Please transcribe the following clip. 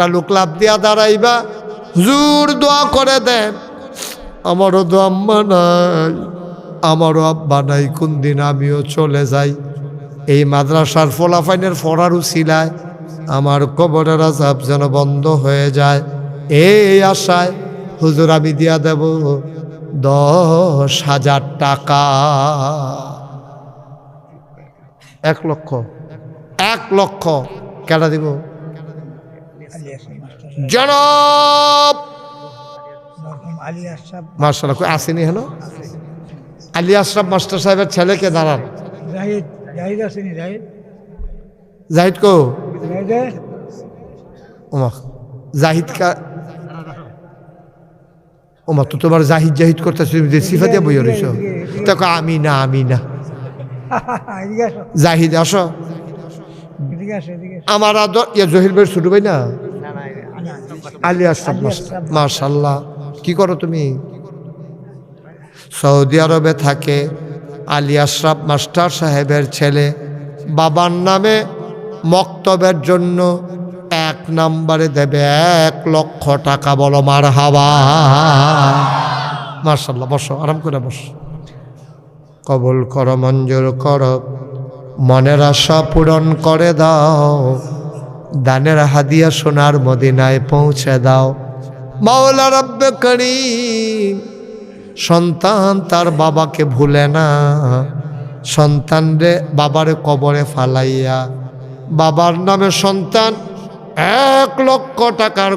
একটা লোক লাভ দিয়া দাঁড়াইবা, হুজুর দোয়া করে দেন, আমারও তো আম্মা নাই, আমারও আব্বা নাই, কোন দিন আমিও চলে যাই, এই মাদ্রাসার ফলাফাইনের ফরারু ছিলায় আমার কবরের আযাব যেন বন্ধ হয়ে যায়, এই আশায় হুজুর আমি দিয়া দেব 10,000 টাকা। 1 লক্ষ, 1 লক্ষ কেটা দিব? জনাব মাশাআল্লাহ, কই আসেনি হেন? আলী আশরাফ মাস্টার সাহেবের ছেলেকে দাঁড়ান। জাহিদ কো? ওমা জাহিদ কা, ওমা তো তোমার জাহিদ জাহিদ করতেছি, সিফা দিয়ে বইয়া রইছ, দেখো আমি না আমি না। জাহিদ আসো, আমার আদর ইয়া জহির ভাই ছোট ভাই না? আলী আশরাফ মাস্টার, মাশাআল্লাহ। কি করো তুমি? সৌদি আরবে থাকে। আলী আশরাফ মাস্টার সাহেবের ছেলে বাবার নামে মক্তবের জন্য 1 নম্বরে দেবে 1 লক্ষ টাকা। বলো মারহাবা। মাশাআল্লাহ, বসো, আরাম করে বসো। কবুল করো, মঞ্জুর করো, মনের আশা পূরণ করে দাও, দানের হাদিয়া সোনার মদিনায় পৌঁছে দাও। মাওলা রব্বে করিম সন্তান তার বাবাকে ভুলে না, সন্তান রে বাবারে কবরে ফালাইয়া বাবার নামে সন্তান 1 লক্ষ টাকার